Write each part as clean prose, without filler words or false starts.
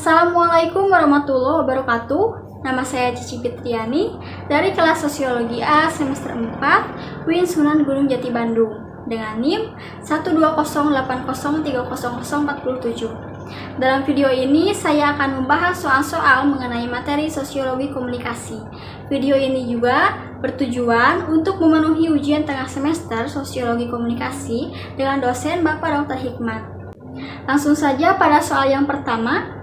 Assalamualaikum warahmatullahi wabarakatuh. Nama saya Cici Fitriani dari kelas Sosiologi A semester 4 UIN Sunan Gunung Jati Bandung dengan NIM 12080300047. Dalam video ini saya akan membahas soal-soal mengenai materi sosiologi komunikasi. Video ini juga bertujuan untuk memenuhi ujian tengah semester sosiologi komunikasi dengan dosen Bapak Dr. Hikmat. Langsung saja pada soal yang pertama.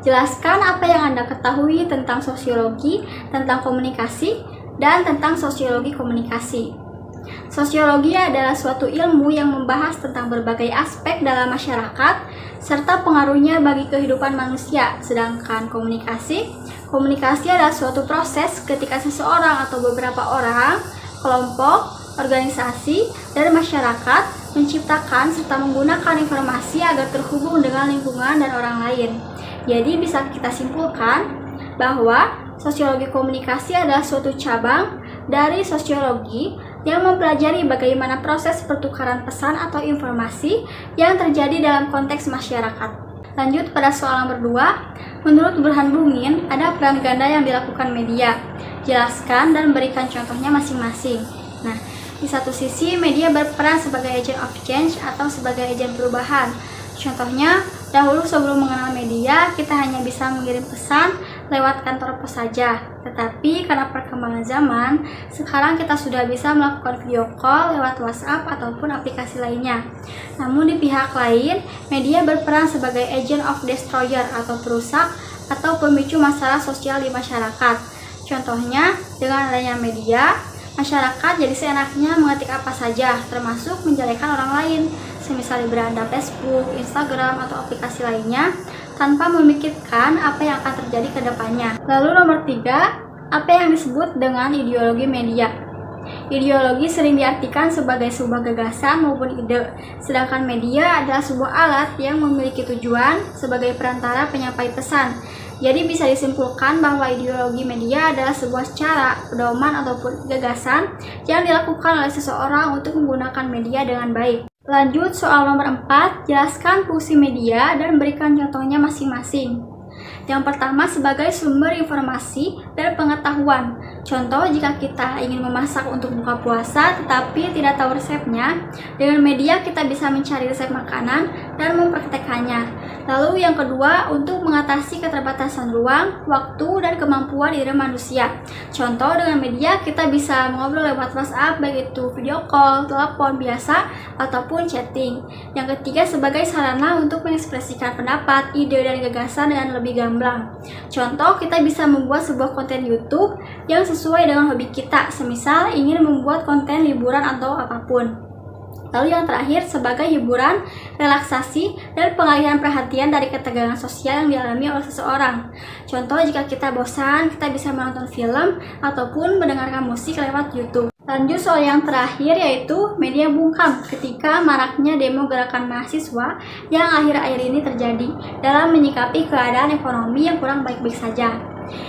Jelaskan apa yang Anda ketahui tentang sosiologi, tentang komunikasi, dan tentang sosiologi komunikasi. Sosiologi adalah suatu ilmu yang membahas tentang berbagai aspek dalam masyarakat serta pengaruhnya bagi kehidupan manusia. Sedangkan komunikasi adalah suatu proses ketika seseorang atau beberapa orang, kelompok, organisasi, dan masyarakat menciptakan serta menggunakan informasi agar terhubung dengan lingkungan dan orang lain. Jadi bisa kita simpulkan bahwa sosiologi komunikasi adalah suatu cabang dari sosiologi yang mempelajari bagaimana proses pertukaran pesan atau informasi yang terjadi dalam konteks masyarakat. Lanjut pada soal nomor 2. Menurut Burhan Bungin, ada peran ganda yang dilakukan media. Jelaskan dan berikan contohnya masing-masing. Nah, di satu sisi media berperan sebagai agent of change atau sebagai agen perubahan. Contohnya, dahulu sebelum mengenal media, kita hanya bisa mengirim pesan lewat kantor pos saja. Tetapi karena perkembangan zaman, sekarang kita sudah bisa melakukan video call lewat WhatsApp ataupun aplikasi lainnya. Namun di pihak lain, media berperan sebagai agent of destroyer atau perusak atau pemicu masalah sosial di masyarakat. Contohnya, dengan adanya media, masyarakat jadi seenaknya mengetik apa saja, termasuk menjelekan orang lain, semisal di beranda Facebook, Instagram, atau aplikasi lainnya, tanpa memikirkan apa yang akan terjadi ke depannya. Lalu nomor 3, apa yang disebut dengan ideologi media? Ideologi sering diartikan sebagai sebuah gagasan maupun ide, sedangkan media adalah sebuah alat yang memiliki tujuan sebagai perantara penyampai pesan. Jadi bisa disimpulkan bahwa ideologi media adalah sebuah cara, pedoman, ataupun gagasan yang dilakukan oleh seseorang untuk menggunakan media dengan baik. Lanjut soal nomor 4, jelaskan fungsi media dan berikan contohnya masing-masing. Yang pertama sebagai sumber informasi dan pengetahuan. Contoh, jika kita ingin memasak untuk buka puasa tetapi tidak tahu resepnya, dengan media kita bisa mencari resep makanan dan mempraktekannya. Lalu yang kedua, untuk mengatasi keterbatasan ruang, waktu, dan kemampuan diri manusia. Contoh, dengan media kita bisa mengobrol lewat WhatsApp, baik itu video call, telepon biasa, ataupun chatting. Yang ketiga, sebagai sarana untuk mengekspresikan pendapat, ide, dan gagasan dengan lebih gamblang. Contoh, kita bisa membuat sebuah konten YouTube yang sesuai dengan hobi kita, semisal ingin membuat konten liburan atau apapun. Lalu yang terakhir, sebagai hiburan, relaksasi, dan pengalihan perhatian dari ketegangan sosial yang dialami oleh seseorang. Contoh, jika kita bosan, kita bisa menonton film ataupun mendengarkan musik lewat YouTube. Lanjut soal yang terakhir, yaitu media bungkam ketika maraknya demo gerakan mahasiswa yang akhir-akhir ini terjadi dalam menyikapi keadaan ekonomi yang kurang baik-baik saja.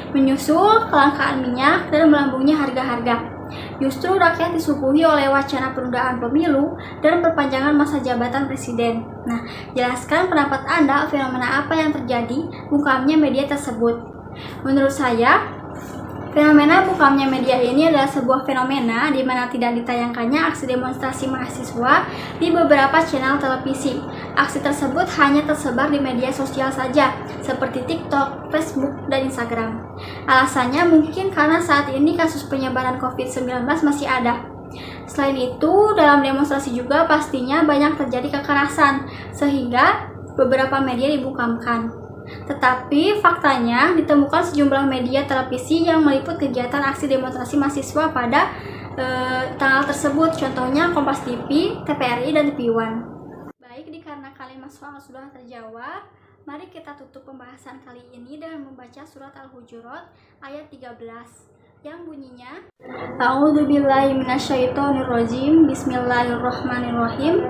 Menyusul kelangkaan minyak dan melambungnya harga-harga. Justru rakyat disuguhi oleh wacana penundaan pemilu dan perpanjangan masa jabatan presiden. Nah, jelaskan pendapat Anda fenomena apa yang terjadi bungkamnya media tersebut. Menurut saya, fenomena bungkamnya media ini adalah sebuah fenomena di mana tidak ditayangkannya aksi demonstrasi mahasiswa di beberapa channel televisi. Aksi tersebut hanya tersebar di media sosial saja, seperti TikTok, Facebook, dan Instagram. Alasannya mungkin karena saat ini kasus penyebaran COVID-19 masih ada. Selain itu, dalam demonstrasi juga pastinya banyak terjadi kekerasan, sehingga beberapa media dibungkamkan. Tetapi faktanya ditemukan sejumlah media televisi yang meliput kegiatan aksi demonstrasi mahasiswa pada tanggal tersebut. Contohnya Kompas TV, TVRI, dan TV One. Baik, dikarenakan kalimat soal sudah terjawab, mari kita tutup pembahasan kali ini dengan membaca surat Al-Hujurat ayat 13 yang bunyinya, A'udzubillahi minasyaitonirrajim, Bismillahirrahmanirrahim.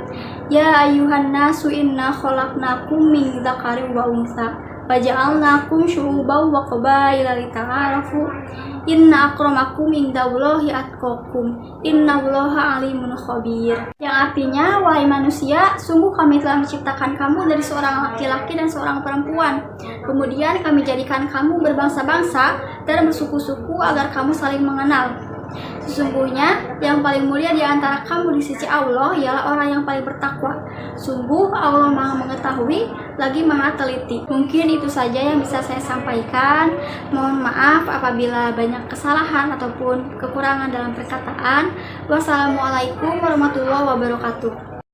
Ya ayyuhan nasu inna khalaqnakum min dzakarin wa untha waja'alnakum syu'uban wa qabaila lita'arafu inna akramakum indallahi atqakum innallaha alimun khabir. Yang artinya, wahai manusia, sungguh kami telah menciptakan kamu dari seorang laki-laki dan seorang perempuan. Kemudian kami jadikan kamu berbangsa-bangsa dan bersuku-suku agar kamu saling mengenal. Sesungguhnya yang paling mulia di antara kamu di sisi Allah ialah orang yang paling bertakwa. Sungguh Allah Maha mengetahui lagi Maha teliti. Mungkin itu saja yang bisa saya sampaikan. Mohon maaf apabila banyak kesalahan ataupun kekurangan dalam perkataan. Wassalamualaikum warahmatullahi wabarakatuh.